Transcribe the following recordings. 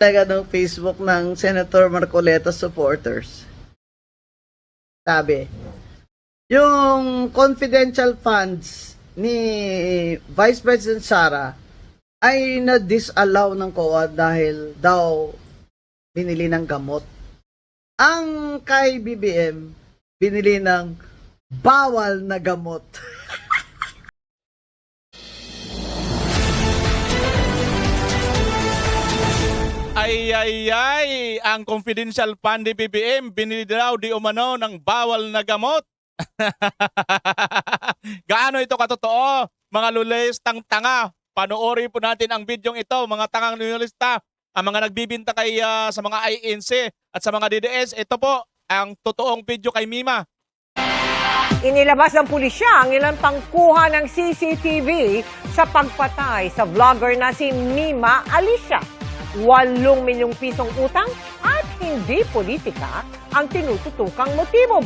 Taga ng Facebook ng Senator Marcoleta supporters. Sabi, yung confidential funds ni Vice President Sara ay na-disallow ng COA dahil daw binili ng gamot. Ang kay BBM, binili ng bawal na gamot. Ay, ang confidential fund ni BBM, binili daw di umano ng bawal na gamot. Gaano ito katotoo? Mga lulistang tanga. Panoorin po natin ang bidyong ito, mga tangang lulista, ang mga nagbibinta kay sa mga INC at sa mga DDS. Ito po ang totoong video kay Mima. Inilabas ng pulisya ang ilang pangkuha ng CCTV sa pagpatay sa vlogger na si Mima Alicia. 8 milyong pisong utang at hindi politika ang tinututukang motibo.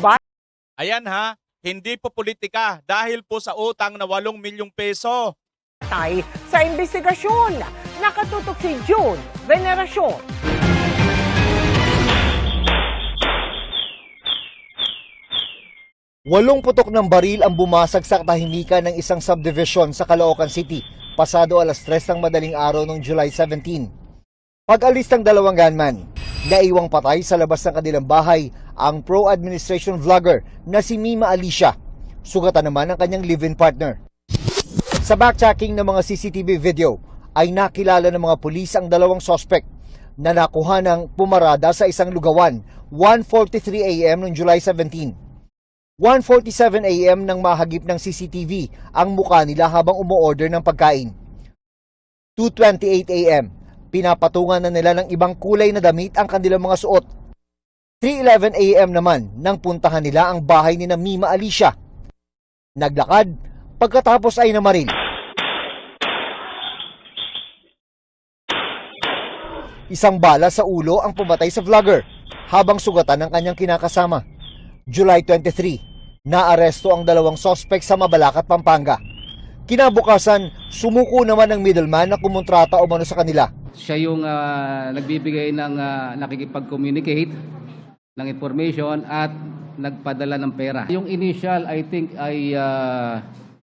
Ayan ha, hindi po politika dahil po sa utang na 8 milyong peso. Batay sa investigasyon, nakatutok si June Veneracion. Walong putok ng baril ang bumasag sa katahimikan ng isang subdivision sa Caloocan City pasado alas 3 ng madaling araw noong July 17. Pag-alis ng dalawang gunman, naiwang patay sa labas ng kanilang bahay ang pro-administration vlogger na si Mima Alicia. Sugatan naman ang kanyang live-in partner. Sa backtracking ng mga CCTV video ay nakilala ng mga pulis ang dalawang suspect na nakuha ng pumarada sa isang lugawan 1:43 AM noong July 17. 1:47 AM nang mahagip ng CCTV ang mukha nila habang umu-order ng pagkain. 2:28 AM, pinapatungan na nila ng ibang kulay na damit ang kanilang mga suot. 3:11 AM naman nang puntahan nila ang bahay ni Mima Alicia. Naglakad, pagkatapos ay namaril. Isang bala sa ulo ang pumatay sa vlogger habang sugatan ng kanyang kinakasama. July 23, naaresto ang dalawang sospek sa Mabalacat, Pampanga. Kinabukasan, sumuko naman ng middleman na kumontrata umano sa kanila. Siya yung nagbibigay ng nakikipag-communicate ng information at nagpadala ng pera. Yung initial, I think, ay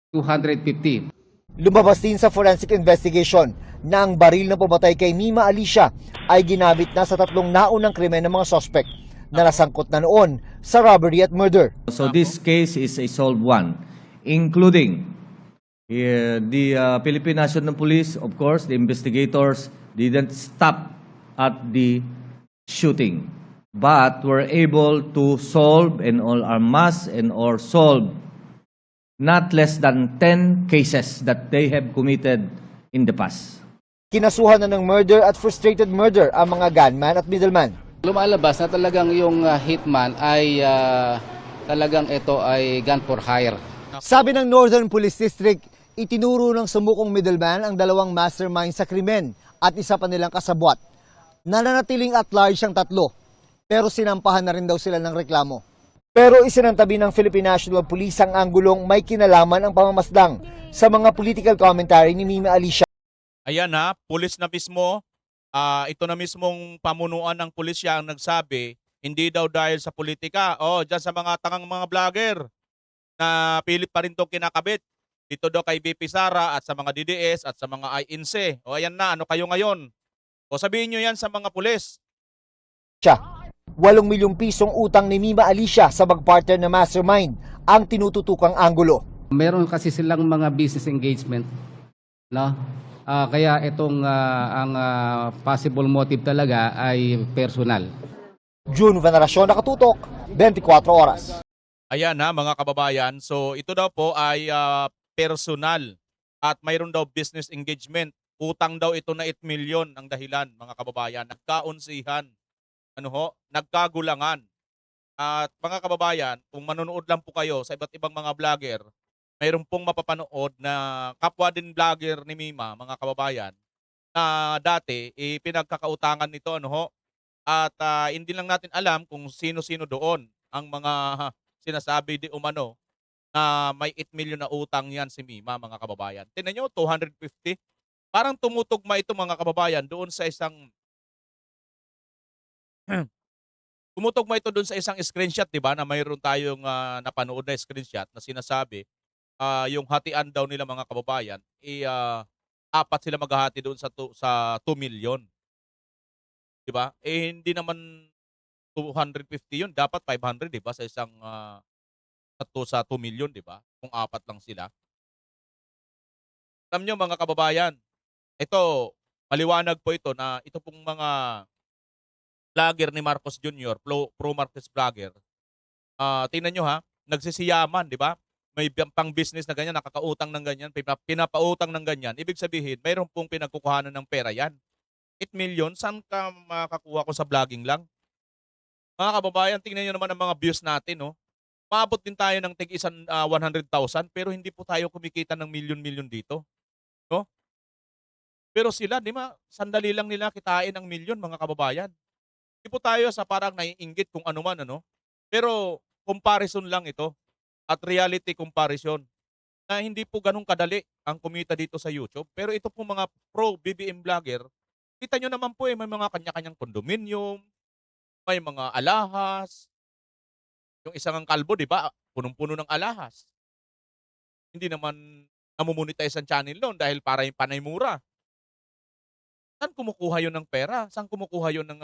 250. Lumabas din sa forensic investigation na ang baril na pumatay kay Mima Alicia ay ginamit na sa tatlong naunang krimen ng mga sospek na nasangkot na noon sa robbery at murder. So this case is a solved one, including the Philippine National Police, of course, the investigators didn't stop at the shooting, but were able to solve and all unmask and or solve not less than 10 cases that they have committed in the past. Kinasuhan na ng murder at frustrated murder ang mga gunman at middleman. Lumalabas na talagang yung hitman ay talagang ito ay gun for hire. Sabi ng Northern Police District, itinuro ng sumukong middleman ang dalawang mastermind sa krimen at isa pa nilang kasabwat. Nananatiling at large ang tatlo, pero sinampahan na rin daw sila ng reklamo. Pero isinantabi ng Philippine National Police ang anggulong may kinalaman ang pamamasdang sa mga political commentary ni Mima Alicia. Ayan ha, pulis na mismo, ito na mismong pamunuan ng pulisya ang nagsabi, hindi daw dahil sa politika. Dyan sa mga tangang mga vlogger na pilit pa rin itong kinakabit. Dito daw kay BP Sara at sa mga DDS at sa mga INC. Ayan na, ano kayo ngayon? Sabihin nyo yan sa mga pulis. 8 milyong pisong utang ni Mima Alicia sa mag-partner na mastermind ang tinututukang anggulo. Meron kasi silang mga business engagement, no? Kaya itong ang possible motive talaga ay personal. June Veneracion, nakatutok, 24 oras. Ayan ha, mga kababayan. So ito daw po ay personal at mayroon daw business engagement. Utang daw ito na 8 million ang dahilan, mga kababayan. Nagkaunsihan, nagkagulangan. At mga kababayan, kung manonood lang po kayo sa iba't ibang mga vlogger, mayroon pong mapapanood na kapwa din vlogger ni Mima, mga kababayan, na dati pinagkakautangan nito. At hindi lang natin alam kung sino-sino doon ang mga sinasabi di umano na may 8 million na utang yan si Mima, mga kababayan. Tingnan nyo, 250. Parang tumutugma ito, mga kababayan, doon sa isang Tumutugma ito dun sa isang screenshot, 'di ba, na mayroon tayong napanood na screenshot na sinasabi, yung hatian daw nila mga kababayan, 4 sila maghahati doon sa 2,000,000, 'di ba? Eh, hindi naman 250 'yun, dapat 500, 'di ba, sa isang, sa 2,000,000, 'di ba? Kung 4 lang sila. Alam niyo mga kababayan, ito, maliwanag po ito na ito pong mga vlogger ni Marcos Jr., pro Marcos vlogger, tingnan niyo ha, nagsisiyaman, 'di ba? May pang-business na ganyan, nakakautang ng ganyan, pinapautang ng ganyan. Ibig sabihin, mayroon pong pinagkukuhanan ng pera 'yan. 8,000,000, saan ka makakuha ko sa vlogging lang? Mga kababayan, tingnan niyo naman ang mga views natin, no? Umabot din tayo ng tig-isang 100,000 pero hindi po tayo kumikita ng milyon-milyon dito, no? Pero sila, 'di ba, sandali lang nila kitain ang milyon, mga kababayan. Hindi po tayo sa parang naiinggit kung ano man, ano? Pero comparison lang ito at reality comparison na hindi po ganun kadali ang kumita dito sa YouTube. Pero ito po mga pro BBM vlogger, kita nyo naman po may mga kanya-kanyang kondominium, may mga alahas. Yung isang ang kalbo, di ba, punong-puno ng alahas. Hindi naman namomonetize ang channel noon dahil para yung panay mura. Saan kumukuha yun ng pera? Saan kumukuha yun ng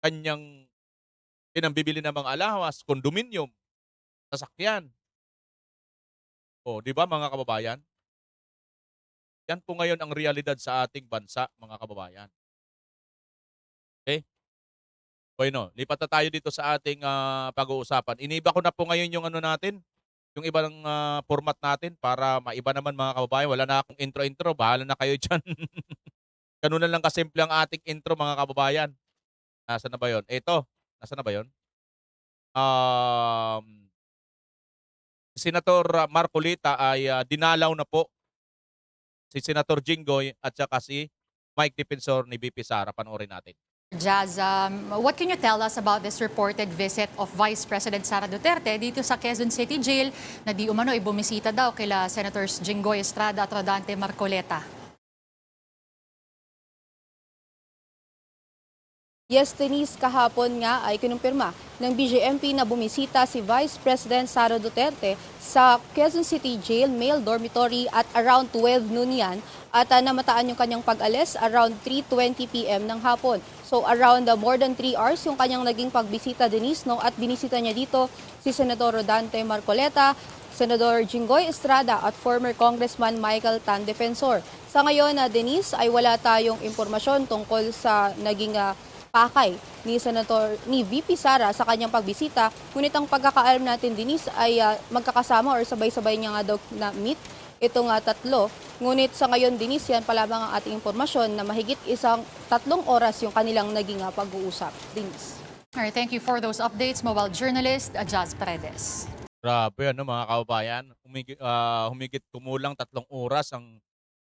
kanyang pinambibili ng mga alahas, kondominium, sasakyan? O, di ba mga kababayan? Yan po ngayon ang realidad sa ating bansa, mga kababayan. Okay? Bueno, lipat na tayo dito sa ating pag-uusapan. Iniba ko na po ngayon yung ano natin, yung ibang format natin para maiba naman mga kababayan. Wala na akong intro-intro, bahala na kayo dyan. Ganun na lang kasimple ang ating intro mga kababayan. Nasaan na ba yun? Ito, nasaan na ba yun? Senator Marcolita ay dinalaw na po si Senator Jinggoy at saka si Mike Defensor ni VP Sara. Panoorin natin. Jazz, what can you tell us about this reported visit of Vice President Sara Duterte dito sa Quezon City Jail na di umano ibumisita daw kila Senators Jinggoy Estrada at Rodante Marcoleta? Yes, Denise, kahapon nga ay kinumpirma ng BJMP na bumisita si Vice President Sara Duterte sa Quezon City Jail male dormitory at around 12 noon yan at namataan yung kanyang pag-alis around 3:20 p.m. ng hapon. So around more than 3 hours yung kanyang naging pagbisita, Denise, no? At binisita niya dito si Senador Rodante Marcoleta, Senador Jinggoy Estrada at former Congressman Michael Tan Defensor. Sa ngayon, Denise, ay wala tayong impormasyon tungkol sa naging pakay ni VP Sara sa kanyang pagbisita. Ngunit ang pagkakaalam natin, Denise, ay magkakasama or sabay-sabay niya nga daw na meet itong tatlo. Ngunit sa ngayon, Denise, yan pa lamang ang ating impormasyon na mahigit 3 oras yung kanilang naging pag-uusap. Denise. Alright, thank you for those updates, mobile journalist Jazz Paredes. Grabe ano mga kababayan, humigit kumulang 3 oras ang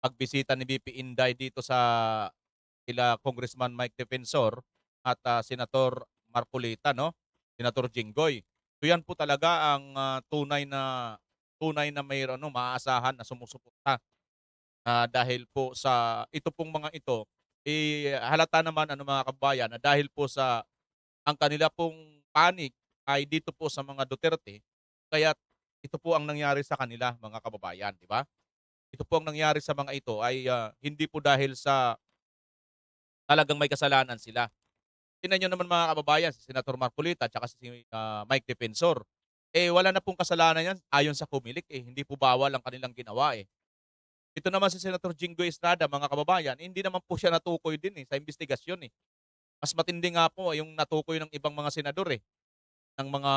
pagbisita ni VP Inday dito sa kila Congressman Mike Defensor at Senator Marcolita, no? Senator Jinggoy. So yan po talaga ang tunay na mayroon maaasahan na sumusuporta dahil po sa ito pong mga ito halata naman mga kababayan na dahil po sa ang kanila pong panig ay dito po sa mga Duterte kaya ito po ang nangyari sa kanila mga kababayan, di ba? Ito po ang nangyari sa mga ito ay hindi po dahil sa talagang may kasalanan sila. Tingnan nyo naman mga kababayan, si Senator Marcolita at si Mike Defensor. Wala na pong kasalanan yan ayon sa Comelec. Hindi po bawal ang kanilang ginawa. Ito naman si Senator Jinggoy Estrada, mga kababayan, hindi naman po siya natukoy din sa investigasyon. Mas matindi nga po yung natukoy ng ibang mga senador ng mga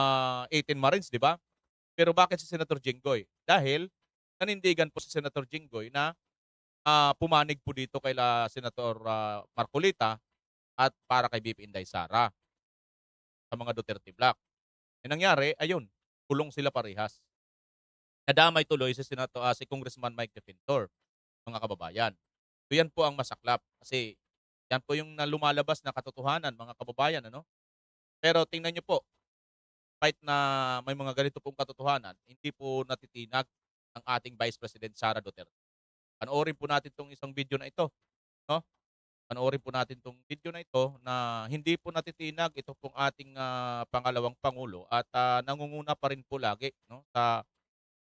18 Marines, di ba? Pero bakit si Senator Jinggoy? Dahil nanindigan po si Senator Jinggoy na pumanig po dito kay Senator Marcolita at para kay VP Inday Sara sa mga Duterte Block. Nangyari, ayun, kulong sila parehas. Nadamay tuloy si Congressman Mike Defensor, mga kababayan. So yan po ang masaklap kasi yan po yung lumalabas na katotohanan, mga kababayan. Ano? Pero tingnan nyo po, kahit na may mga ganito pong katotohanan, hindi po natitinag ang ating Vice President Sara Duterte. Panoorin po natin itong isang video na ito. No? Panoorin po natin itong video na ito na hindi po natitinag ito pong ating pangalawang Pangulo at nangunguna pa rin po lagi, no, sa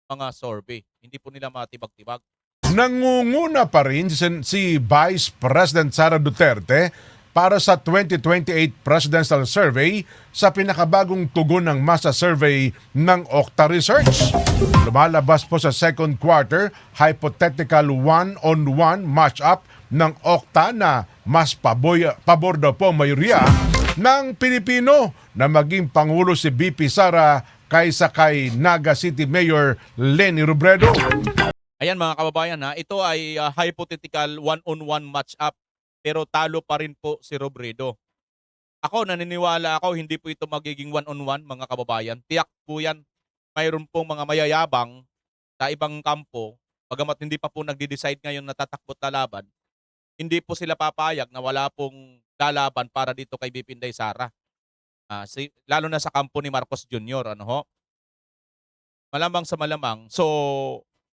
mga survey. Hindi po nila matibag-tibag. Nangunguna pa rin si Vice President Sara Duterte para sa 2028 Presidential Survey sa pinakabagong tugon ng masa survey ng Okta Research. Lumalabas po sa second quarter hypothetical one-on-one match-up ng Okta na mas pabor daw po mayoriya ng Pilipino na maging Pangulo si VP Sara kaysa kay Naga City Mayor Leni Robredo. Ayan mga kababayan, ito ay hypothetical one-on-one match-up pero talo pa rin po si Robredo. Ako naniniwala ako hindi po ito magiging one-on-one mga kababayan. Tiyak po yan. Mayroon pong mga mayayabang sa ibang kampo, bagamat hindi pa po nagde-decide ngayon na tatakbot na laban, hindi po sila papayag na wala pong lalaban para dito kay VP Inday Sara. Lalo na sa kampo ni Marcos Jr. Ano ho? Malamang sa malamang. So,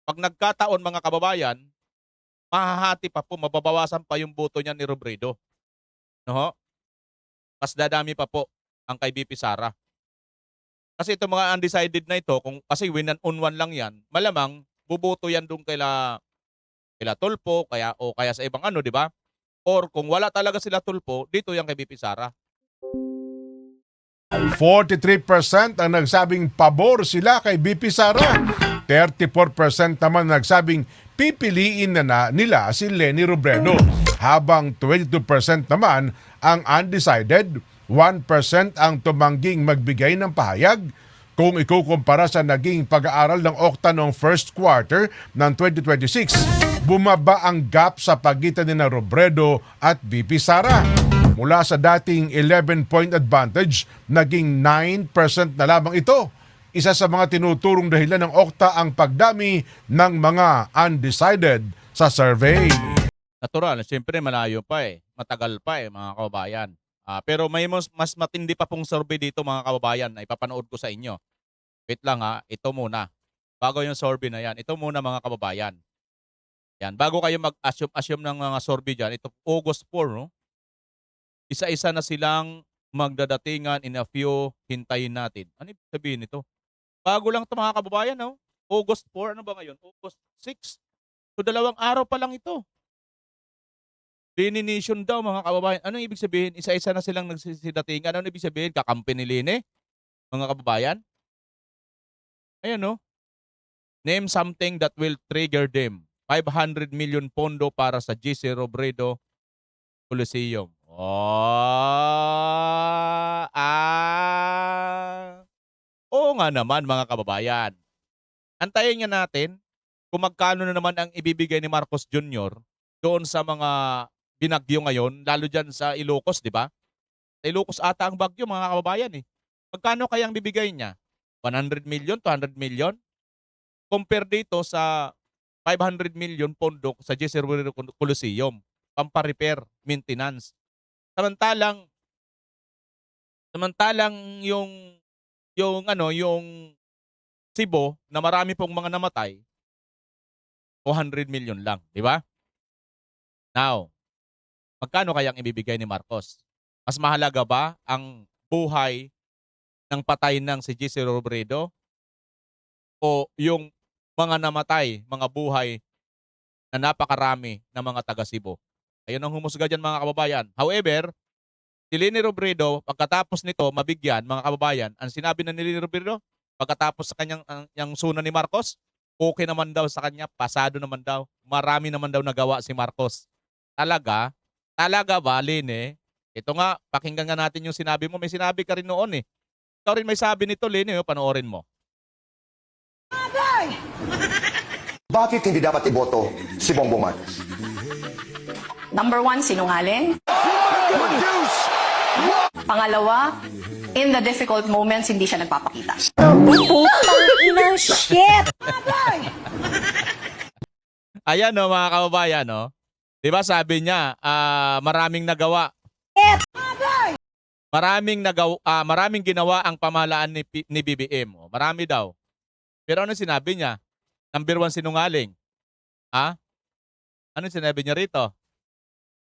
pag nagkataon mga kababayan, mahahati pa po, mababawasan pa yung boto niya ni Robredo. No ho? Mas dadami pa po ang kay VP Sara. Kasi itong mga undecided na ito, kasi win-on-one lang yan, malamang buboto yan doon kaila Tulfo, kaya sa ibang ano, di ba? Or kung wala talaga sila Tulfo, dito yan kay VP Sara. 43% ang nagsabing pabor sila kay VP Sara. 34% naman nagsabing pipiliin na nila si Leni Robredo. Habang 22% naman ang undecided, 1% ang tumangging magbigay ng pahayag. Kung ikukumpara sa naging pag-aaral ng Okta noong first quarter ng 2026, bumaba ang gap sa pagitan ni Robredo at VP Sara. Mula sa dating 11-point advantage, naging 9% na lamang ito. Isa sa mga tinuturong dahilan ng Okta ang pagdami ng mga undecided sa survey. Natural, siyempre malayo pa matagal pa mga kababayan. Pero may mas matindi pa pong survey dito mga kababayan na ipapanood ko sa inyo. Wait lang ito muna. Bago yung survey na yan, ito muna mga kababayan. Yan, bago kayo mag-assume ng mga survey dyan, ito August 4, no? Isa-isa na silang magdadatingan in a few, hintayin natin. Ano ibig sabihin nito? Bago lang ito mga kababayan, no? August 4, ano ba ngayon? August 6. So 2 araw pa lang ito. Linition daw mga kababayan. Ano ibig sabihin? Isa-isa na silang nagsisidatingan. Ano ibig sabihin? Kakampi ni Lini? Mga kababayan? Ayan, no? Name something that will trigger them. 500 million pondo para sa GC Robredo Coliseum. Oo nga naman mga kababayan. Antayin nga natin kung magkano na naman ang ibibigay ni Marcos Jr. doon sa mga binagyo ngayon, lalo dyan sa Ilocos, di ba? Sa Ilocos ata ang bagyo mga kababayan Magkano kayang bibigay niya? 100 million, 200 million? Compare dito sa 500 million pondo sa GC Robredo Coliseum, pampa-repair, maintenance. Samantalang yung Cebu na marami pong mga namatay, 200 million lang, di ba? Now, magkano kayang ibibigay ni Marcos? Mas mahalaga ba ang buhay ng patay ng si GC Robredo o yung mga namatay, mga buhay na napakarami ng mga taga Cebu? Ayun ang humusga dyan mga kababayan. However, si Leni Robredo, pagkatapos nito mabigyan mga kababayan, ang sinabi na ni Leni Robredo, pagkatapos sa kanyang yung suna ni Marcos, okay naman daw sa kanya, pasado naman daw, marami naman daw nagawa si Marcos. Talaga ba Leni? Ito nga, pakinggan nga natin yung sinabi mo. May sinabi ka rin noon Ikaw rin may sabi nito Leni, panoorin mo. Bakit hindi dapat iboto si Bongbong Marcos? Number 1, sinungaling. Pangalawa, in the difficult moments, hindi siya nagpapakita. Ayan mga kababayan Di ba sabi niya, maraming nagawa. Maraming ginawa ang pamahalaan ni BBM. Marami daw. Pero ano sinabi niya? Number 1, sinungaling. Ano sinabi niya rito?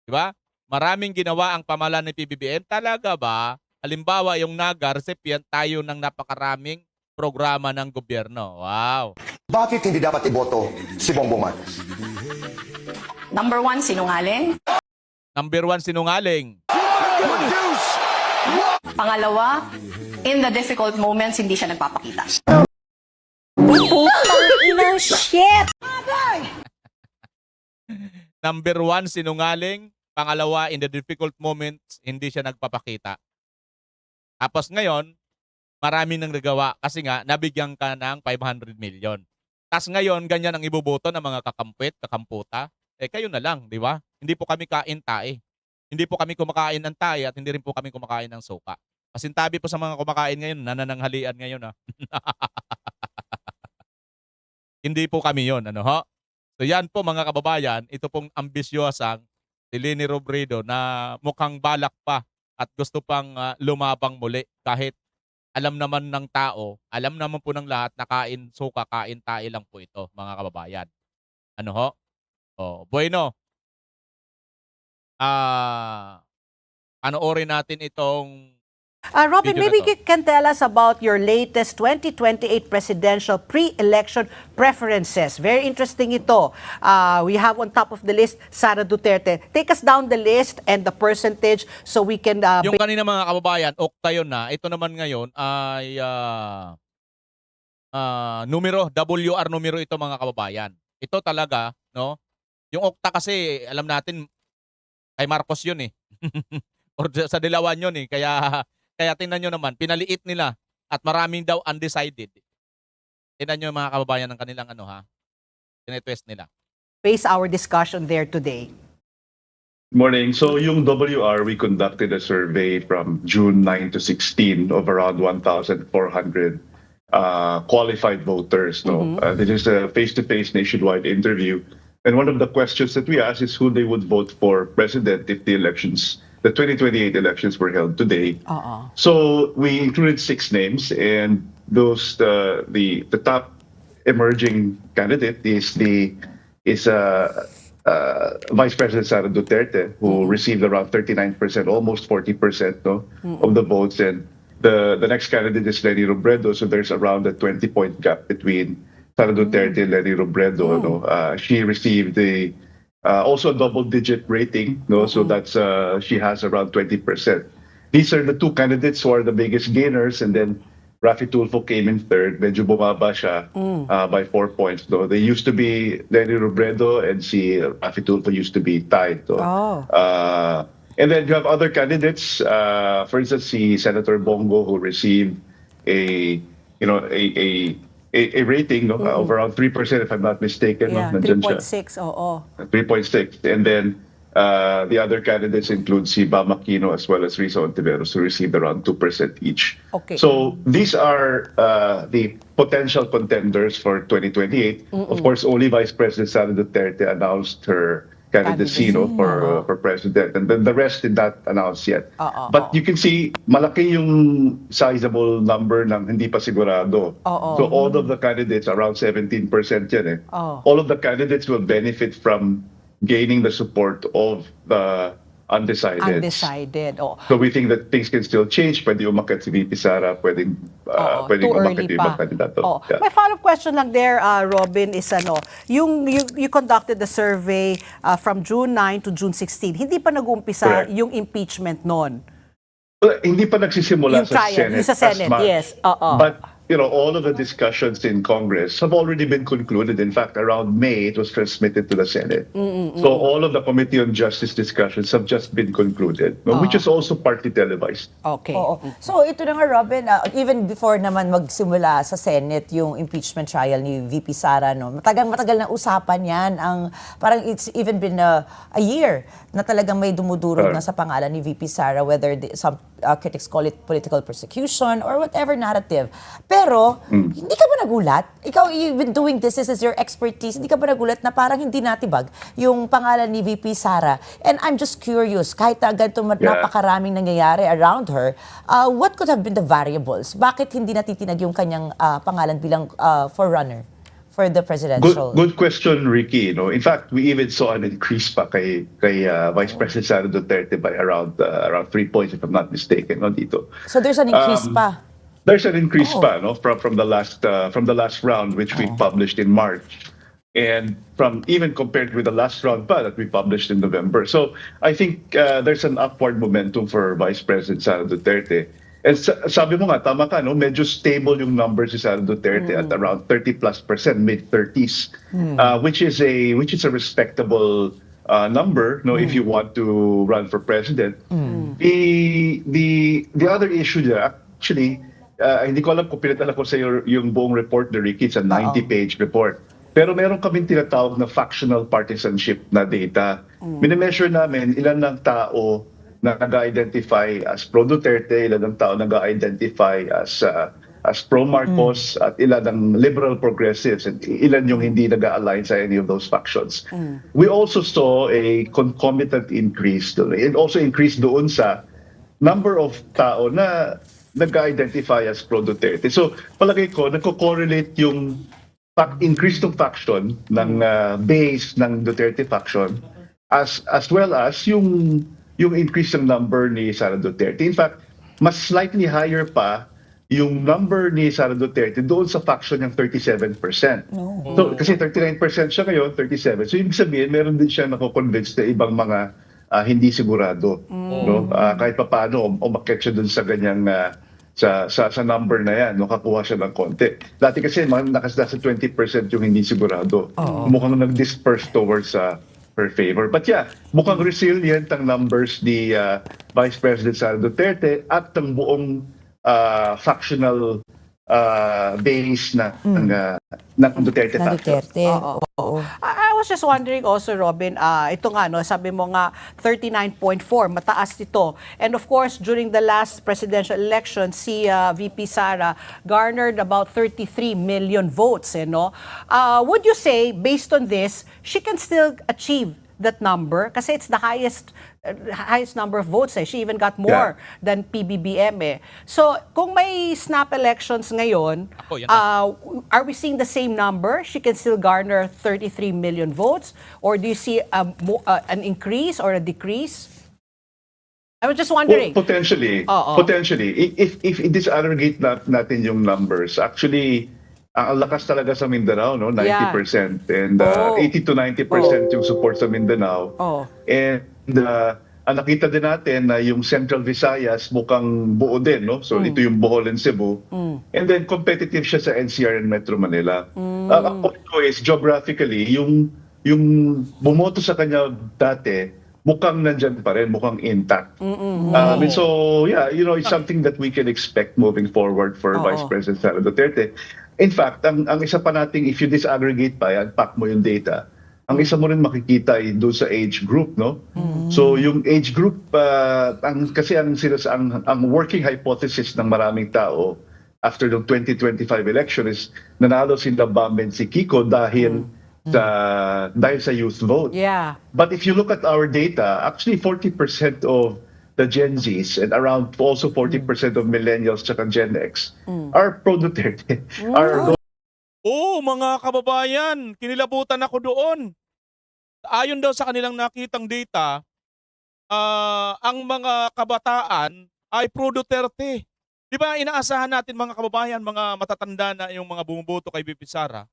Di ba? maraming ginawa ang pamahalaan ng PBBM. Talaga ba? Halimbawa, yung Naga, recipient tayo ng napakaraming programa ng gobyerno. Wow. Bakit hindi dapat iboto si Bongbong Marcos? Number one, sinungaling. Number 1, sinungaling. Pangalawa, in the difficult moments, hindi siya nagpapakita. Number 1, sinungaling. Pangalawa, in the difficult moments, hindi siya nagpapakita. Tapos ngayon, marami nang nagawa kasi nga, nabigyan ka ng 500 million. Tapos ngayon, ganyan ang iboboto ng mga kakampit, kakamputa. Kayo na lang, di ba? Hindi po kami kain tae. Hindi po kami kumakain ng tae at hindi rin po kami kumakain ng suka. Pasintabi po sa mga kumakain ngayon, nanananghalian ngayon. Ha? Hindi po kami yon, ano ho? So yan po mga kababayan, ito pong ambisyosang si Leni Robredo na mukhang balak pa at gusto pang lumabang muli kahit alam naman ng tao, alam naman po ng lahat na kain suka, kain tae lang po ito mga kababayan. Ano ho? Bueno. Panoorin natin itong Robin, video na maybe to. you can tell us about your latest 2028 presidential pre-election preferences. Very interesting ito. We have on top of the list, Sara Duterte. Take us down the list and the percentage so we can... Yung kanina mga kababayan, okta yun na. Ito naman ngayon ay numero, WR numero ito mga kababayan. Ito talaga, no? Yung okta kasi, alam natin, kay Marcos yun eh. Or sa Dilawan yun eh. Kaya tingnan nyo naman, pinaliit nila at maraming daw undecided. Tingnan nyo mga kababayan ng kanilang tinetwest nila. Base our discussion there today. Morning. So yung WR, we conducted a survey from June 9 to 16 of around 1,400 qualified voters. No, this is a face-to-face nationwide interview. And one of the questions that we asked is who they would vote for president if the 2028 elections were held today. So we included 6 names, and those the top emerging candidate is Vice President Sara Duterte, who received around 39%, almost 40% of the votes, and the next candidate is Leni Robredo. So there's around a 20-point gap between Sara Duterte and Leni Robredo. She received also a double-digit rating, so that's she has around 20%. These are the 2 candidates who are the biggest gainers, and then Raffy Tulfo came in third. Medyo bumaba siya by 4 points. They used to be Leni Robredo and si Raffy Tulfo used to be tied. And then you have other candidates. For instance, si Senator Bongo, who received a rating of around 3%, if I'm not mistaken. Yeah, 3.6, oo. 3.6. And then the other candidates include si Bam Aquino as well as Risa Ontiveros, who received around 2% each. Okay. So these are the potential contenders for 2028. Of course, only Vice President Sara Duterte announced her candidacy for president, and then the rest did not announce yet. But you can see malaki yung sizable number ng hindi pa sigurado. So all of the candidates, around 17% yan eh. All of the candidates will benefit from gaining the support of the undecided. So we think that things can still change. Pwede umakyat si VP Sara, pwedeng umakyat yung ibang kandidato. My follow-up question lang there, Robin, is you conducted the survey from June 9 to June 16. Hindi pa nag-umpisa yung impeachment noon? Well, hindi pa nagsisimula sa Senate. Sa Senate, yes. But all of the discussions in Congress have already been concluded. In fact, around May, it was transmitted to the Senate. So all of the Committee on Justice discussions have just been concluded, which is also partly televised. Okay. So ito na nga, Robin, even before naman magsimula sa Senate yung impeachment trial ni VP Sara, matagal na usapan yan. Parang it's even been a year na talagang may dumudurog na sa pangalan ni VP Sara, whether some critics call it political persecution or whatever narrative. Pero, hindi ka ba nagulat? Ikaw, you've been doing this is your expertise. Hindi ka ba nagulat na parang hindi natibag yung pangalan ni VP Sara? And I'm just curious, kahit na ganito napakaraming nangyayari around her, what could have been the variables? Bakit hindi natitinag yung kanyang pangalan bilang forerunner for the presidential? Good question, Ricky. In fact, we even saw an increase pa kay Vice President Sara Duterte by around 3 points, if I'm not mistaken, dito. So there's an increase pa. There's an increase pa, from the last round, which we published in March, and even compared with the last round pa that we published in November. So I think there's an upward momentum for Vice President Sara Duterte. And sabi mo nga, tama ka, medyo stable yung numbers si Sara Duterte at around 30+%, mid-30s, which is a respectable number, if you want to run for president. The other issue there, actually, hindi ko alam kung pinatala ko sa iyo yung buong report ni Ricky, it's a 90-page report. Pero meron kaming tinatawag na factional partisanship na data. Minimeasure namin ilan ng tao na nag-identify as pro-Duterte, ilan ng tao nag-identify as pro-Marcos, at ilan ng liberal progressives, and ilan yung hindi nag-align sa any of those factions. We also saw a concomitant increase doon. It also increased doon sa number of tao na nag-identify as pro-Duterte. So palagay ko, nagko-correlate yung increase ng faction ng base ng Duterte faction as well as yung increase ng number ni Sara Duterte. In fact, mas slightly higher pa yung number ni Sara Duterte doon sa faction ng 37%. So, kasi 39% siya ngayon, 37%. So, ibig sabihin, meron din siya nako-convince na ibang mga hindi sigurado. Kahit pa paano, umakyat siya doon sa ganyang sa number na yan, kakuha siya ng konti. Dati kasi, nakasda sa 20% yung hindi sigurado. Mukhang nag-disperse towards her favor. But yeah, mukhang resilient ang numbers ni Vice President Sara Duterte at ang buong factional base ng Duterte faction. I was just wondering also, Robin, ito nga, sabi mo nga 39.4, mataas ito. And of course, during the last presidential election, si VP Sara garnered about 33 million votes. Would you say, based on this, she can still achieve that number? Kasi it's the highest number of votes. She even got more than PBBM. So, kung may snap elections ngayon, are we seeing the same number? She can still garner 33 million votes? Or do you see an increase or a decrease? I was just wondering. Well, potentially. If disaggregate natin yung numbers, actually, ang lakas talaga sa Mindanao, 90%. And 80 to 90% yung support sa Mindanao. And ang nakita din natin na yung Central Visayas mukhang buo din, So ito yung Bohol and Cebu. And then competitive siya sa NCR and Metro Manila. Ang point ko is, geographically, yung bumoto sa kanya dati, mukhang nandyan pa rin, mukhang intact. So yeah, it's something that we can expect moving forward for Vice President Sara Duterte. In fact, ang isa pa nating, if you disaggregate pa, unpack mo yung data, ang isa mo rin makikita ay doon sa age group, So yung age group, kasi ang working hypothesis ng maraming tao after the 2025 election is nanalo sila Bam and si Kiko dahil sa youth vote. But if you look at our data, actually 40% of the Gen Zs and around also 40% of millennials at Gen X are pro-Duterte. Mga kababayan, kinilabutan ako doon. Ayon daw sa kanilang nakitang data, ang mga kabataan ay pro-Duterte. Di ba inaasahan natin mga kababayan, mga matatanda na yung mga bumuboto kay VP Sara.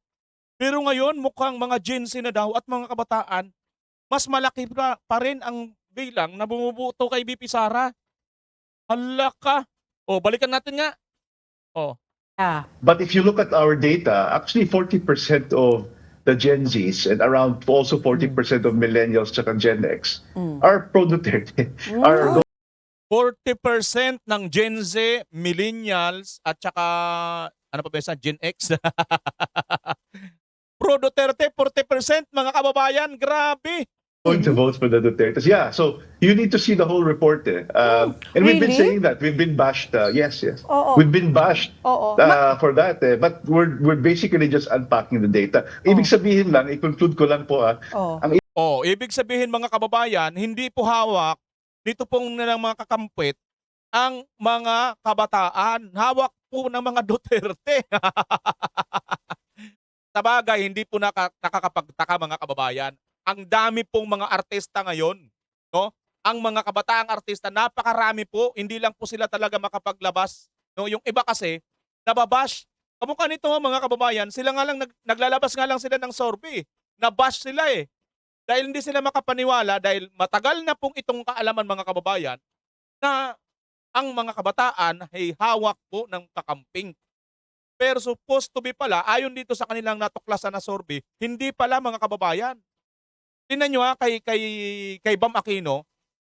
Pero ngayon mukhang mga Gen Z na daw at mga kabataan, mas malaki pa rin ang bilang na bumuboto kay VP Sara. Hala ka. Balikan natin nga. But if you look at our data, actually 40% of the Gen Zs and around also 40% of millennials at Gen X are pro-Duterte. 40% ng Gen Z, millennials at saka Gen X. Pro-Duterte, 40% mga kababayan. Grabe. Going to vote for the Dutertes. Yeah, so you need to see the whole report. And we've been saying that. We've been bashed. Yes. We've been bashed for that. But we're basically just unpacking the data. Ibig sabihin lang, i-conclude ko lang po. Ibig sabihin mga kababayan, hindi po hawak dito pong nilang mga kakampit ang mga kabataan. Hawak po ng mga Duterte. Sa bagay, hindi po nakakapagtaka mga kababayan. Ang dami pong mga artista ngayon, no? Ang mga kabataang artista, napakarami po, hindi lang po sila talaga makapaglabas. No? Yung iba kasi, nababash. Kamukha nito mga kababayan, sila nga lang naglalabas nga lang sila ng sorbe. Nabash sila eh. Dahil hindi sila makapaniwala, dahil matagal na pong itong kaalaman mga kababayan, na ang mga kabataan ay hawak po ng kakamping. Pero supposed to be pala, ayon dito sa kanilang natuklasan na sorbe, hindi pala mga kababayan. Tingnan nyo kay Bam Aquino,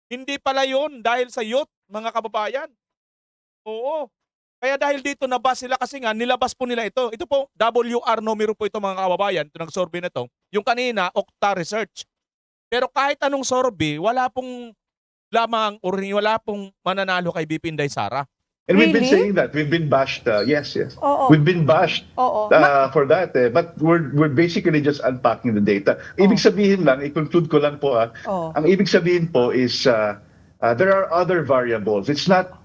hindi pala yun dahil sa youth, mga kababayan. Oo. Kaya dahil dito nabas sila kasi nga, nilabas po nila ito. Ito po, WR numero po ito mga kababayan, ito ng sorbe na ito. Yung kanina, Okta Research. Pero kahit anong sorbe, wala pong lamang or wala pong mananalo kay BP Inday Sara. And we've been saying that. We've been bashed. Yes. Oo. We've been bashed Oo. for that. But we're basically just unpacking the data. Ibig sabihin lang, i-conclude ko lang po. Ang ibig sabihin po is there are other variables. It's not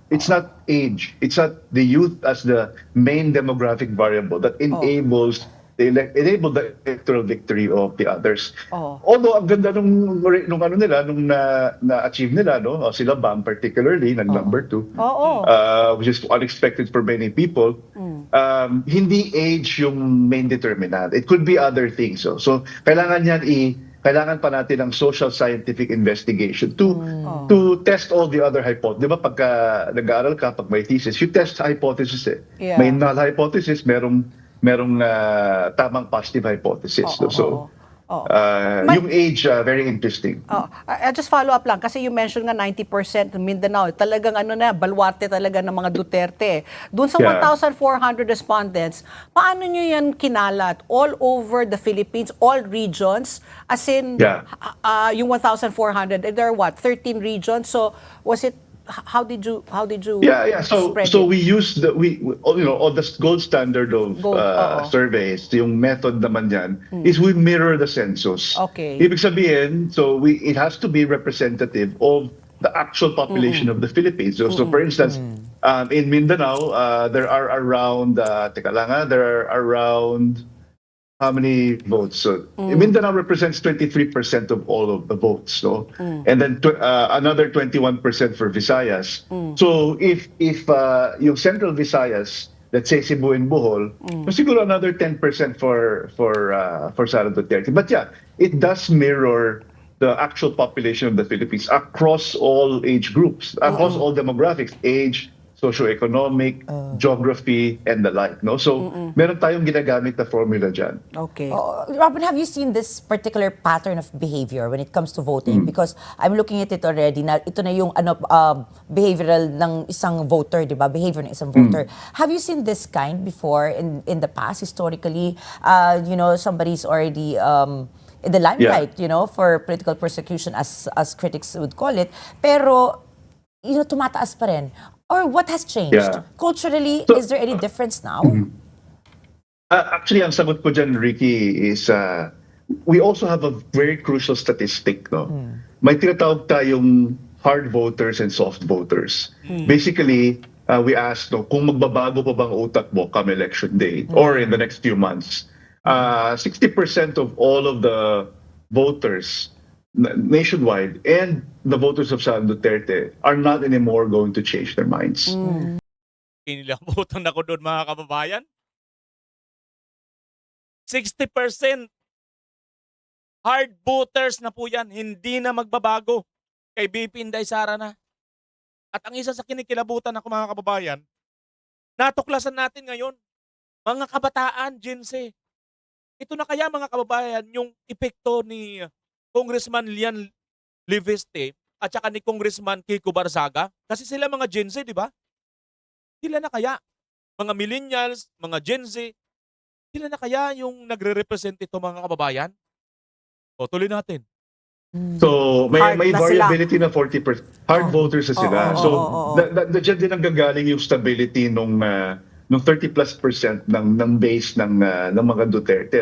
age. It's not the youth as the main demographic variable that enables the electoral victory of the others. Although ang ganda nung ano nila, nung na-achieve nila, no? Sila Bam particularly, number 2, which is unexpected for many people. Hindi age yung main determinant. It could be other things. So kailangan pa natin ng social scientific investigation to test all the other hypotheses. Di ba pagka nag-aaral ka, pag may thesis, you test hypothesis eh. Yeah. May null hypothesis, merong tamang positive hypothesis. Yung age, very interesting. I just follow up lang kasi you mentioned nga 90% Mindanao. Talagang balwarte talaga ng mga Duterte. Doon sa 1,400 respondents, paano nyo yan kinalat? All over the Philippines, all regions? As in, yung 1,400, there are 13 regions? So, was it how did you spread So it? we use all the gold standard of surveys, yung method naman yan, is we mirror the census. Okay. Ibig sabihin, it has to be representative of the actual population of the Philippines. So for instance, in Mindanao, there are around how many votes? So Mindanao represents 23% of all of the votes, no? And then another 21% for Visayas. So if yung Central Visayas, let's say Cebu and Bohol, siguro another 10% for Sara Duterte. But yeah, it does mirror the actual population of the Philippines across all age groups, across all demographics, age, socioeconomic, geography, and the like. No? So, meron tayong ginagamit na formula dyan. Okay. Robin, have you seen this particular pattern of behavior when it comes to voting? Because I'm looking at it already. Na ito na yung behavioral ng isang voter, di ba? Behavior ng isang voter. Have you seen this kind before in the past, historically? Somebody's already in the limelight, for political persecution, as critics would call it. Pero, tumataas pa rin. Or what has changed? Culturally, is there any difference now? Actually, ang sagot ko dyan, Ricky, is we also have a very crucial statistic. No? May tinatawag tayong hard voters and soft voters. Basically, we asked kung magbabago pa bang utak mo come election day or in the next few months. 60% of all of the voters nationwide and the voters of Sara Duterte are not anymore going to change their minds. Kinilabutan ako doon mga kababayan. 60% hard voters na po yan, hindi na magbabago kay BP Inday Sara na. At ang isa sa kinikilabutan ako mga kababayan, natuklasan natin ngayon, mga kabataan, Gen Z. Ito na kaya mga kababayan yung epekto ni Congressman Lian Liveste at saka ni Congressman Kiko Barzaga? Kasi sila mga Gen Z, di ba? Sila na kaya, mga millennials, mga Gen Z, sila na kaya yung nagre-represent ito mga kababayan? O, tuloy natin. So, may na variability na 40%. Hard voters na sila. Diyan din ang gagaling yung stability nung 30+% ng base ng mga Duterte.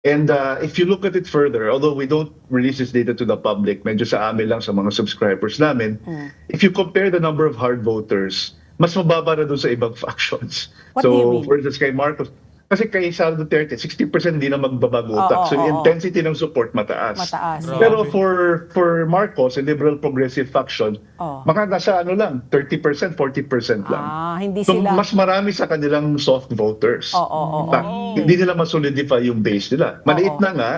And if you look at it further, although we don't release this data to the public, medyo sa amin lang sa mga subscribers namin, if you compare the number of hard voters, mas mababa na doon sa ibang factions. What do you mean? For instance, kay Marcos, Kasi kay Sara Duterte, 60% din na magbabago utak. So yung intensity ng support mataas. Mataas. Pero for Marcos, a liberal progressive faction, mga nasa ano lang, 30%, 40% lang. Hindi So sila. mas marami sa kanilang soft voters. Hindi nila ma-solidify yung base nila. Maliit na nga,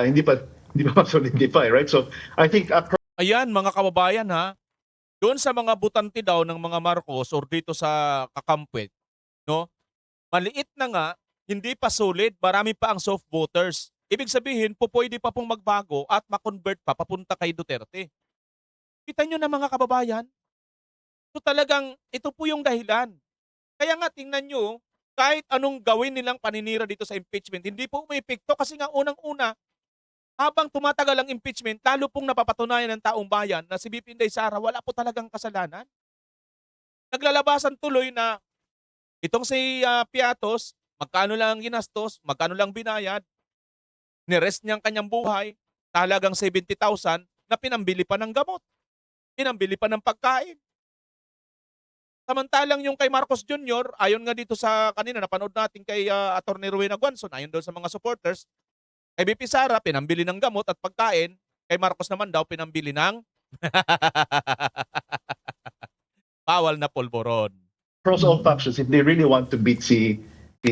hindi pa ma-solidify, right? So I think Ayan, mga kababayan ha, doon sa mga butante daw ng mga Marcos or dito sa Kakampwet, no? Maliit na nga, hindi pa solid, marami pa ang soft voters. Ibig sabihin, pwede pa pong magbago at makonvert pa papunta kay Duterte. Kita nyo na mga kababayan? So talagang ito po yung dahilan. Kaya nga tingnan nyo, kahit anong gawin nilang paninira dito sa impeachment, hindi po umepekto kasi nga unang-una, habang tumatagal ang impeachment, lalo pong napapatunayan ng taong bayan na si VP Inday Sara wala po talagang kasalanan. Naglalabasan tuloy na itong si Piatos, magkano lang ang ginastos, magkano lang binayad, nirest niyang kanyang buhay, talagang 70,000 na pinambili pa ng gamot, pinambili pa ng pagkain. Samantalang yung kay Marcos Jr., ayon nga dito sa kanina, napanood natin kay Atty. Rowena Guanzon, ayon doon sa mga supporters, kay VP Sara, pinambili ng gamot at pagkain. Kay Marcos naman daw, pinambili ng bawal na polvoron. across all factions, if they really want to beat the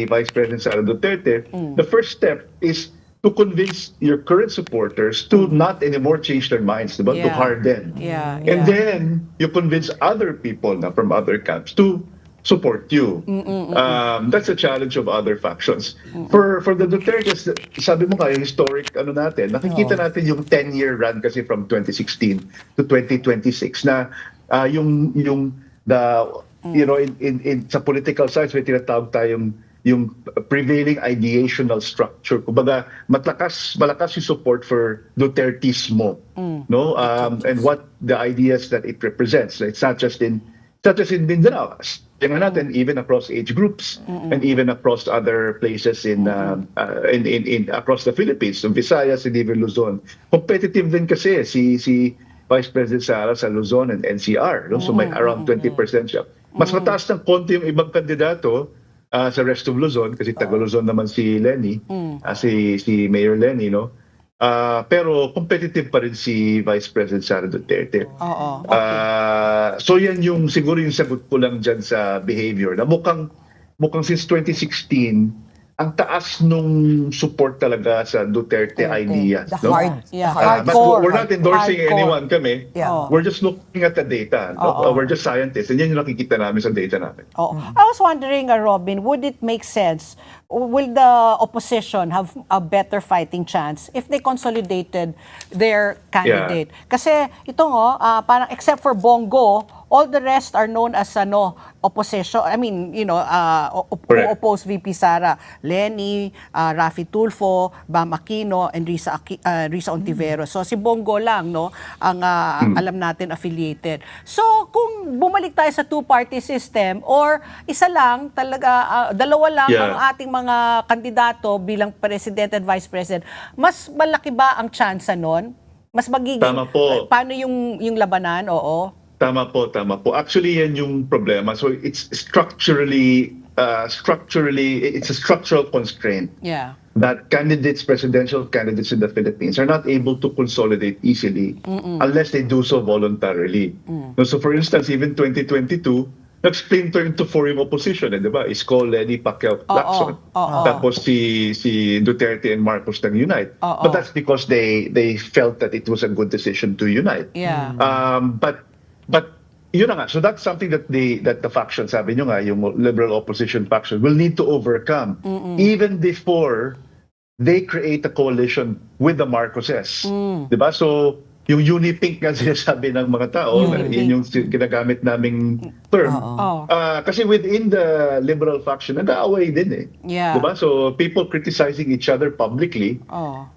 Vice President Sara Duterte, the first step is to convince your current supporters to not anymore change their minds, diba? To harden. And then you convince other people na from other camps to support you. That's a challenge of other factions. For the Dutertes, sabi mo kayo, historic ano natin, nakikita natin yung 10-year run kasi from 2016 to 2026 na sa political science may tinatawag tayong yung prevailing ideational structure. Kumbaga, malakas yung support for Dutertismo, no? And what the ideas that it represents. It's not just in Mindanao. Tingnan natin, even across age groups and even across other places in across the Philippines, so Visayas and even Luzon. Competitive din kasi si Vice President Sara sa Luzon and NCR, no? So may around 20% siya. Mas mataas ng konti yung ibang kandidato sa rest of Luzon kasi taga Luzon naman si Lenny, si Mayor Lenny, no? Pero competitive pa rin si Vice President Sara Duterte. So yan yung siguro yung sagot ko lang dyan sa behavior na mukhang since 2016 ang taas nung support talaga sa Duterte ideas. The No? But hardcore. we're not endorsing anyone kami. Yeah. We're just looking at the data. No? We're just scientists. And yan yung nakikita namin sa data namin. I was wondering, Robin, would it make sense, will the opposition have a better fighting chance if they consolidated their candidate? Kasi ito parang except for Bongo, all the rest are known as opposition. I mean, who oppose VP Sara. Lenny, Raffy Tulfo, Bam Aquino, and Risa Ontiveros. So si Bongo lang, no, ang alam natin affiliated. So kung bumalik tayo sa two-party system or isa lang, talaga, dalawa lang ang ating mga kandidato bilang President and Vice President, mas malaki ba ang chance nun? Mas magiging, Tama po. paano yung labanan? Oo. Tama po. Actually, yan yung problema. So it's structurally, it's a structural constraint that presidential candidates in the Philippines are not able to consolidate easily unless they do so voluntarily. So for instance, even 2022, nag-splinter into four yung opposition, di ba? Isko, Lenny, Pacquiao, Lacson. Tapos si Duterte and Marcos nag-unite. But that's because they felt that it was a good decision to unite. But yun na nga, so that's something that the faction, sabi nyo nga, yung liberal opposition faction will need to overcome even before they create a coalition with the Marcoses. Diba? So yung Unipink nga sinasabi ng mga tao, yun yung ginagamit naming term. Kasi within the liberal faction, nag-aaway din eh. Diba? So people criticizing each other publicly.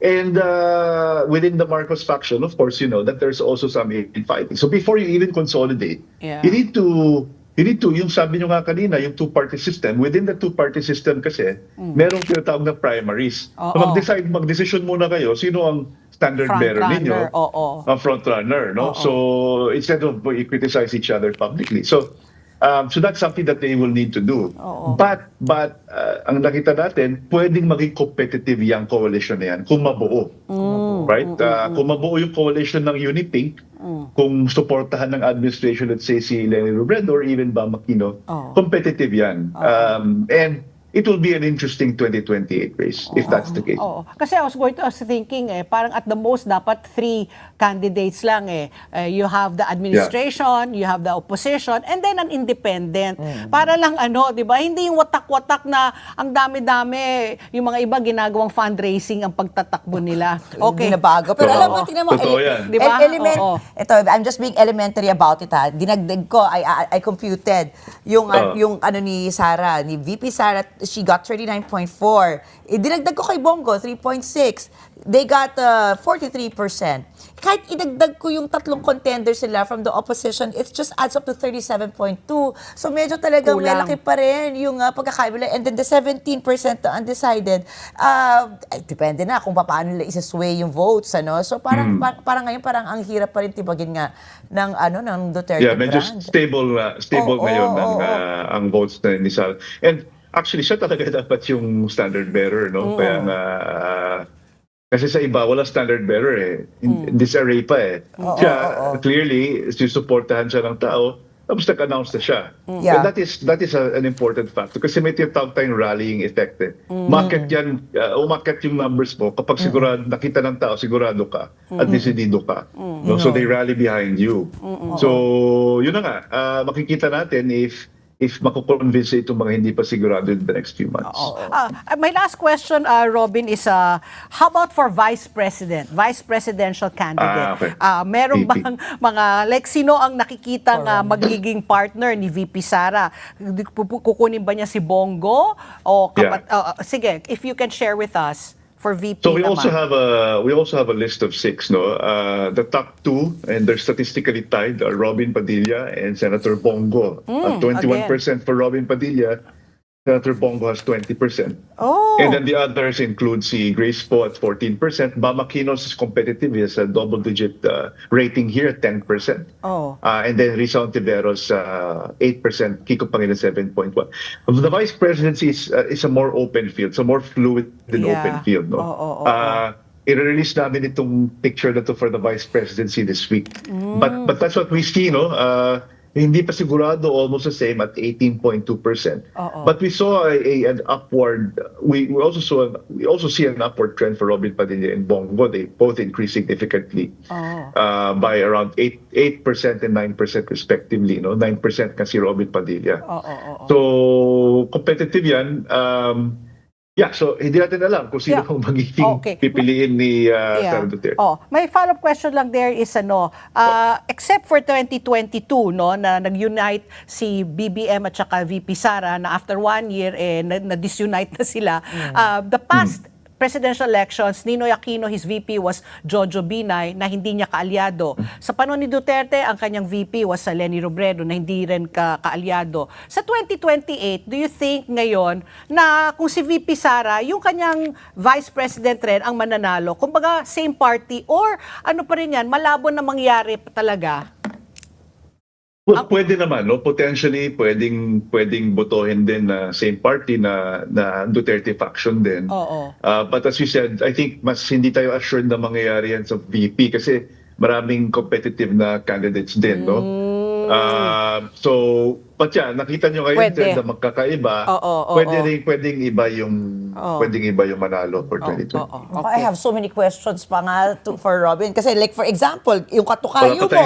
And within the Marcos faction, of course, you know that there's also some infighting. So before you even consolidate, you need to, yung sabi nyo nga kanina, yung two-party system, within the two-party system kasi, merong tinatawag na primaries. So mag-decision muna kayo, sino ang standard bearer ninyo, ang front runner, no? So instead of you criticize each other publicly. So So that's something that they will need to do. But ang nakita natin, pwedeng maging competitive yung coalition na yan kung mabuo. Right? Kung mabuo yung coalition ng Unipink, kung suportahan ng administration, let's say si Leni Robredo or even Bam Aquino, competitive yan. And it will be an interesting 2028 race if that's the case. Oo. Kasi I was thinking parang at the most dapat 3 candidates lang you have the administration, you have the opposition, and then an independent. Para lang 'di ba? Hindi yung watak-watak na ang dami-dami, yung mga iba ginagawang fundraising ang pagtatakbo nila. Okay. Binabago. Pero alam mo, tingnan mo, Di ba? ito, I'm just being elementary about it Dinagdag ko, I computed yung ni Sara, ni VP Sara, she got 39.4. Dinagdag ko kay Bongo, 3.6. They got 43%. Kahit idagdag ko yung 3 contenders nila from the opposition, it just adds up to 37.2. So medyo talagang malaki pa rin yung pagkakaibala. And then the 17% na undecided, depende na kung paano nila isa-sway yung votes. So parang ngayon, parang ang hirap pa rin tibagin nga ng Duterte brand. Medyo stable ngayon ang votes na ni Sara. And actually, siya talaga dapat yung standard bearer, no? Kaya kasi sa iba, wala standard bearer in disarray pa Siya, clearly, susuportahan siya ng tao, tapos nag-announce na siya. Yeah. And that is an important factor kasi may tinatawag tayong rallying effect Umakyat yung numbers mo kapag sigurado, nakita ng tao, sigurado ka at desidido ka. No? So they rally behind you. So, yun na nga, makikita natin if makukonvince itong mga hindi pa sigurado in the next few months. My last question, Robin, is how about for vice presidential candidate? Okay. Meron bang mga, sino ang nakikitang magiging partner ni VP Sara? Kukunin ba niya si Bongo? O sige, if you can share with us for VP So we naman. also have a list of 6, no. The top 2, and they're statistically tied, are Robin Padilla and Senator Bongo. 21% for Robin Padilla. Senator Bongo has 20%. And then the others include si Grace Poe at 14%. Bam Aquino's is competitive. He has a double-digit rating here at 10%. And then Risa Ontiveros, 8%. Kiko Pangilinan, 7.1%. The vice presidency is a more open field. It's a more fluid and open field. No? I-release namin itong picture na to for the vice presidency this week. But that's what we see, no? Hindi pa sigurado, almost the same at 18.2%. But we saw an upward. We also see an upward trend for Robin Padilla and Bongo. They both increased significantly by around 8% and 9% respectively. No, 9% kasi Robin Padilla. So competitive yan. So hindi natin alam kung sino ang magiging pipiliin ni Sara Duterte. May follow-up question lang there is except for 2022 no na nag-unite si BBM at saka VP Sara na after 1 year na-disunite na sila. The past presidential elections, Ninoy Aquino, his VP was Jojo Binay na hindi niya kaalyado. Sa panahon ni Duterte, ang kanyang VP was Leni Robredo na hindi rin kaalyado. Sa 2028, do you think ngayon na kung si VP Sara, yung kanyang vice president rin ang mananalo, kumbaga same party or ano pa rin yan, malabo na mangyari talaga? Well, pwede naman, no? Potentially, pwedeng botohin din na same party na Duterte faction din. But as you said, I think mas hindi tayo assured na mangyayari yan sa VP kasi maraming competitive na candidates din, no? But nakita nyo ngayon na magkakaiba, pwedeng iba yung manalo for 2020. I have so many questions pa nga for Robin. Kasi like for example, yung katukayo mo.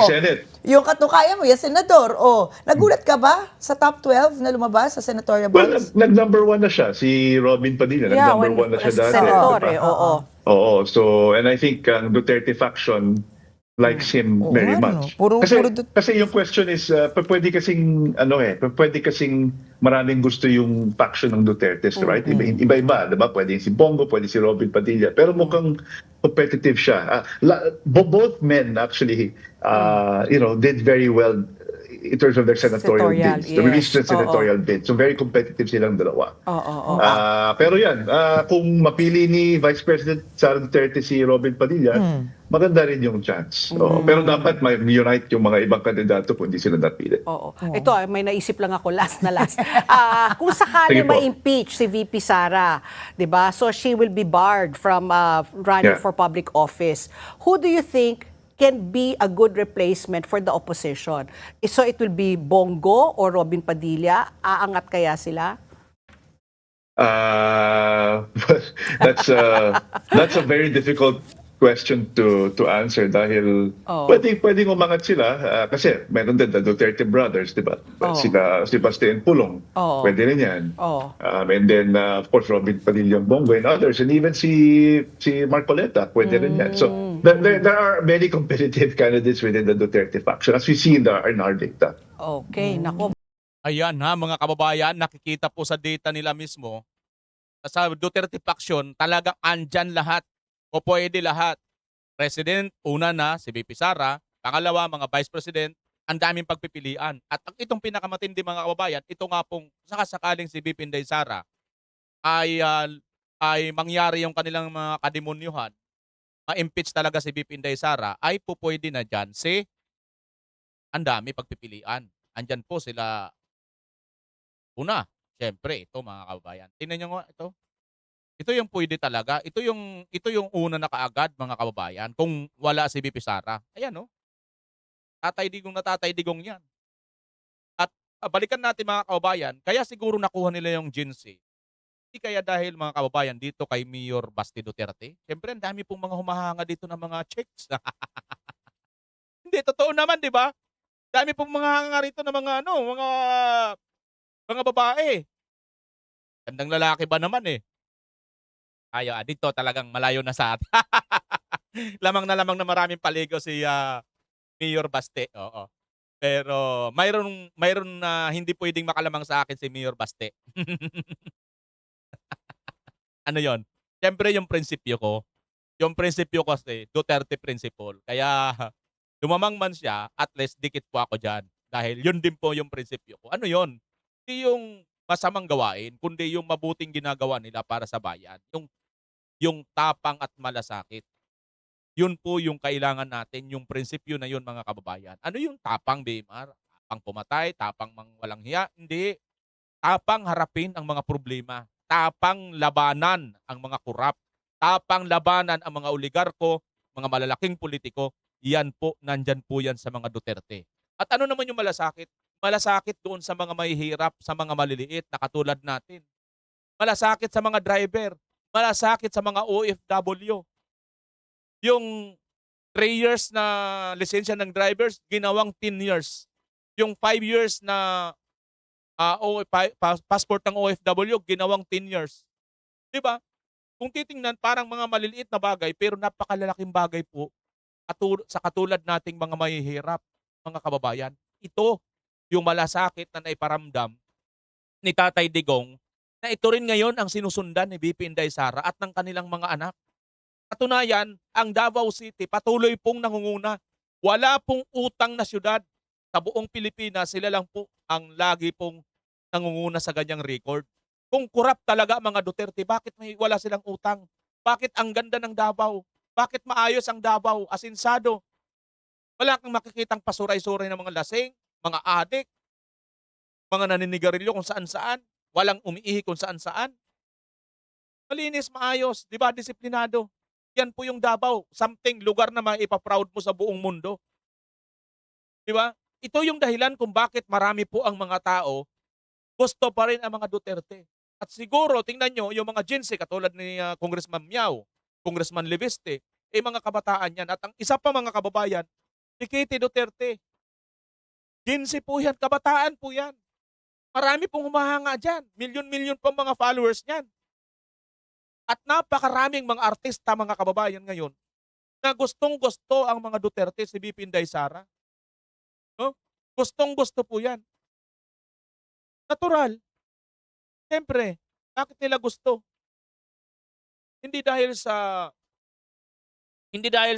Yung katukayo mo, yung senador. Nagulat ka ba sa top 12 na lumabas sa senatorial balls? Well, nag-number 1 na siya, si Robin Padilla. Nag-number 1 na siya dati. Senator, So, and I think ang Duterte faction likes him very much. Kasi yung question is, pwede kasing maraming gusto yung faction ng Duterte, right? Iba-iba, diba? Pwede si Bongo, pwede si Robin Padilla. Pero mukhang competitive siya. Both men actually, did very well in terms of their senatorial Senatorial, bids, the recent yes. senatorial bids. So very competitive silang dalawa. Oo. Pero yan, kung mapili ni Vice President Sara Duterte si Robin Padilla, maganda rin yung chance. Pero dapat may unite yung mga ibang kandidato kung hindi sila napili. Oo. Ito, may naisip lang ako last. Kung sakali Sige po. ma-impeach si VP Sara, 'di ba? So she will be barred from running Yeah. for public office. Who do you think can be a good replacement for the opposition? So it will be Bongo or Robin Padilla? Aangat kaya sila? That's a very difficult question to answer dahil Oh. pwedeng umangat sila kasi meron din the Duterte brothers, di ba? Oh. Sila si Bastian Pulong. Oh. Pwede rin yan. Oh. And then of course Robin Padilla Bongo and others, and even si Marcoleta, pwede rin yan. So there are many competitive candidates within the Duterte faction as we see in our data. Okay, nako. Ayan ha, mga kababayan, nakikita po sa data nila mismo, sa Duterte faction, talagang andyan lahat. O pwede lahat. President, una na, si VP Sara. Pangalawa, mga Vice President, ang daming pagpipilian. At ang itong pinakamatindi mga kababayan, ito nga pong sakasakaling si VP Inday Sara ay mangyari yung kanilang mga kademonyuhan, ma-impeach talaga si VP Inday Sara, ay po pwede na dyan si ang dami pagpipilian. Andyan po sila. Una, syempre, ito mga kababayan. Tingnan nyo nga ito. Ito yung pwede talaga. Ito yung una na kaagad mga kababayan kung wala si VP Sara. Ayan no. Tatay digong yan. At balikan natin mga kababayan, kaya siguro nakuha nila yung GNC. Hindi kaya dahil mga kababayan dito kay Mayor Basti Duterte. Siyempre ang dami pong mga humahanga dito ng mga checks. Hindi, totoo naman, di ba? Dami pong mga hanga rito ng mga babae. Gandang lalaki ba naman eh. Dito talagang malayo na sa atin. lamang na maraming paligo si Mayor Baste. Oo. Pero mayroon na hindi pwedeng makalamang sa akin si Mayor Baste. Ano yon? Siyempre yung prinsipyo ko. Yung prinsipyo ko kasi Duterte principle. Kaya lumamang man siya, at least dikit po ako dyan. Dahil yun din po yung prinsipyo ko. Ano yon? Hindi yung masamang gawain, kundi yung mabuting ginagawa nila para sa bayan. Yung tapang at malasakit. Yun po yung kailangan natin, yung prinsipyo na yun mga kababayan. Ano yung tapang, Bimar? Tapang pumatay, tapang walang hiya? Hindi. Tapang harapin ang mga problema. Tapang labanan ang mga kurap. Tapang labanan ang mga oligarko, mga malalaking politiko. Yan po, nandyan po yan sa mga Duterte. At ano naman yung malasakit? Malasakit doon sa mga mahihirap, sa mga maliliit na katulad natin. Malasakit sa mga driver. Malasakit sa mga OFW. Yung 3 years na lisensya ng drivers, ginawang 10 years. Yung 5 years na passport ng OFW, ginawang 10 years. Diba? Kung titingnan, parang mga maliliit na bagay, pero napakalalaking bagay po sa katulad nating mga mahihirap, mga kababayan. Ito, yung malasakit na naiparamdam ni Tatay Digong, na ito rin ngayon ang sinusundan ni VP Inday Sara at ng kanilang mga anak. Katunayan, ang Davao City patuloy pong nangunguna. Wala pong utang na syudad sa buong Pilipinas. Sila lang po ang lagi pong nangunguna sa ganyang record. Kung kurap talaga mga Duterte, bakit wala silang utang? Bakit ang ganda ng Davao? Bakit maayos ang Davao? Asinsado. Wala kang makikitang pasuray-suray ng mga lasing, mga adik, mga naninigarilyo kung saan-saan. Walang umiihi kung saan-saan. Malinis, maayos, di ba? Disiplinado. Yan po yung Davao. Something, lugar na maipaproud mo sa buong mundo. Di ba? Ito yung dahilan kung bakit marami po ang mga tao gusto pa rin ang mga Duterte. At siguro, tingnan nyo, yung mga Jinse, katulad ni Congressman Miao, Congressman Leviste, mga kabataan yan. At ang isa pa mga kababayan, si Kitty Duterte. Jinse po yan, kabataan po yan. Marami pong humahanga dyan. Milyon-milyon pang mga followers niyan. At napakaraming mga artista, mga kababayan ngayon, na gustong-gusto ang mga Duterte, si VP Inday Sara. No? Gustong-gusto po yan. Natural. Siyempre, bakit nila gusto? Hindi dahil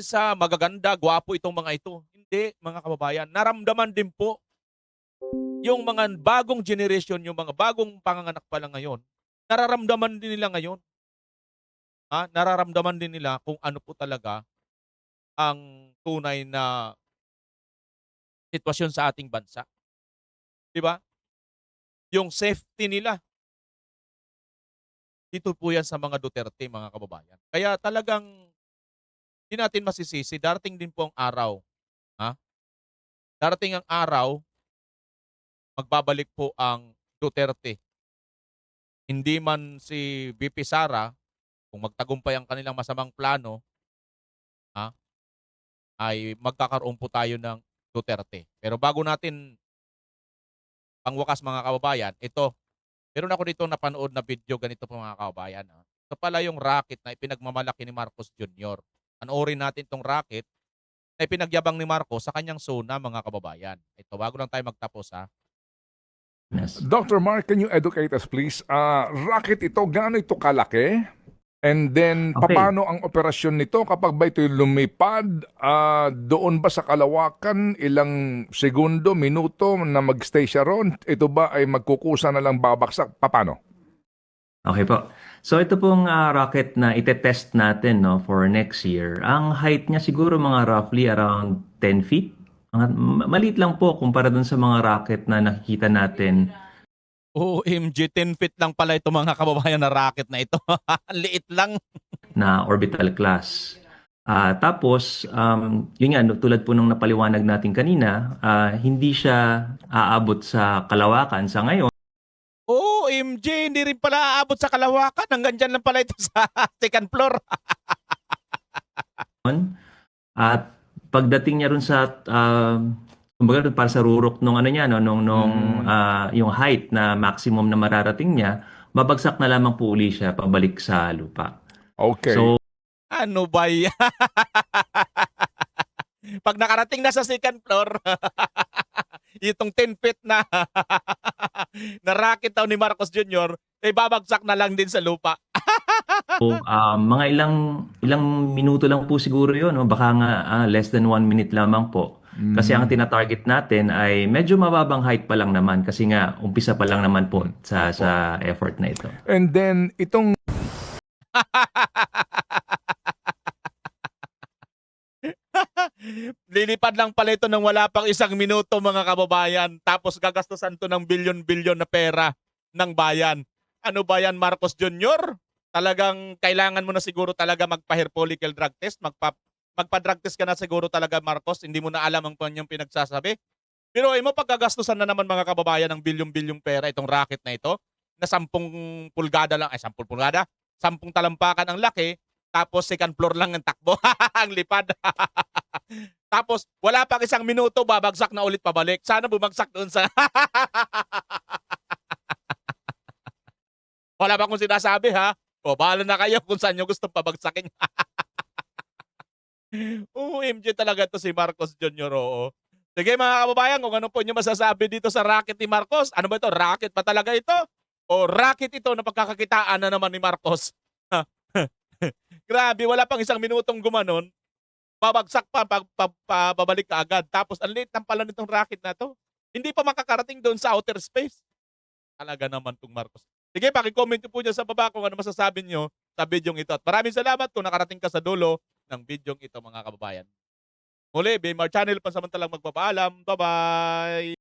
sa magaganda, gwapo itong mga ito. Hindi, mga kababayan. Naramdaman din po yung mga bagong generation, yung mga bagong panganganak pa lang ngayon, nararamdaman din nila ngayon. Nararamdaman din nila kung ano po talaga ang tunay na sitwasyon sa ating bansa. 'Di ba? Yung safety nila. Dito po yan sa mga Duterte, mga kababayan. Kaya talagang hindi natin masisisi. Darating din po ang araw. Darating ang araw, magbabalik po ang Duterte. Hindi man si VP Sara, kung magtagumpay ang kanilang masamang plano, ay magkakaroon po tayo ng Duterte. Pero bago natin pangwakas mga kababayan, ito, meron ako dito napanood na video ganito po mga kababayan. Ito pala yung racket na ipinagmamalaki ni Marcos Jr. Panoorin natin itong racket na ipinagyabang ni Marcos sa kanyang zona mga kababayan. Ito, bago lang tayo magtapos Dr. Mark, can you educate us please? Racket ito, gaano ito kalaki? And then, paano ang operasyon nito kapag ba ito lumipad? Doon ba sa kalawakan, ilang segundo, minuto na mag-stay siya ron? Ito ba ay magkukusa na lang babaksak? Paano? Okay po. So ito pong rocket na itetest natin for next year. Ang height niya siguro mga roughly around 10 feet. Maliit lang po kumpara dun sa mga rocket na nakikita natin. OMG, 10 feet lang pala ito mga kababayan na rocket na ito. Liit lang. Na orbital class. Tapos, yun nga, tulad po nung napaliwanag natin kanina, hindi siya aabot sa kalawakan sa ngayon. OMG, hindi rin pala aabot sa kalawakan. Hanggang dyan lang pala ito sa second floor. At pagdating niya rin sa kumbaga para sa rurok nung ano niya yung height na maximum na mararating niya, babagsak na lamang po uli siya pabalik sa lupa. Okay. So ano ba yan? Pag nakarating na sa second floor, itong 10 feet na na rocket daw ni Marcos Jr., ay babagsak na lang din sa lupa. mga ilang minuto lang po siguro yun. Baka nga less than 1 minute lamang po. Kasi ang tinatarget natin ay medyo mababang height pa lang naman kasi nga umpisa pa lang naman po sa effort na ito. And then itong Lilipad lang pala ito ng wala pang 1 minuto mga kababayan. Tapos gagastusan to ng bilyon-bilyon na pera ng bayan. Ano ba yan, Marcos Jr.? Talagang kailangan mo na siguro talaga magpa-hair follicle drug test. Magpa-drug test ka na siguro talaga, Marcos. Hindi mo na alam ang kanyang pinagsasabi. Pero mo pagkagastusan na naman mga kababayan ng bilyon-bilyong pera itong racket na ito na 10 pulgada lang, 10 pulgada, 10 talampakan ang laki, tapos second floor lang ang takbo. Ang lipad. Tapos wala pang 1 minuto, babagsak na ulit pabalik. Sana bumagsak doon sa wala pa akong sinasabi O, bahala na kayo kung saan nyo gusto pabagsakin. OMG talaga to si Marcos Jr. Oo. Sige mga kababayan, kung ano po nyo masasabi dito sa racket ni Marcos. Ano ba ito? Racket pa talaga ito? O racket ito na pagkakakitaan na naman ni Marcos? Grabe, wala pang 1 minutong gumanon. Babagsak pa, pabalik ka agad. Tapos ang liit lang pala nitong racket na to. Hindi pa makakarating doon sa outer space. Talaga naman tong Marcos. Sige, pakicomment po dyan sa baba kung ano masasabi nyo sa bidyong ito. At maraming salamat kung nakarating ka sa dulo ng bidyong ito mga kababayan. Muli, BMR Channel, pansamantalang magpapaalam. Bye-bye!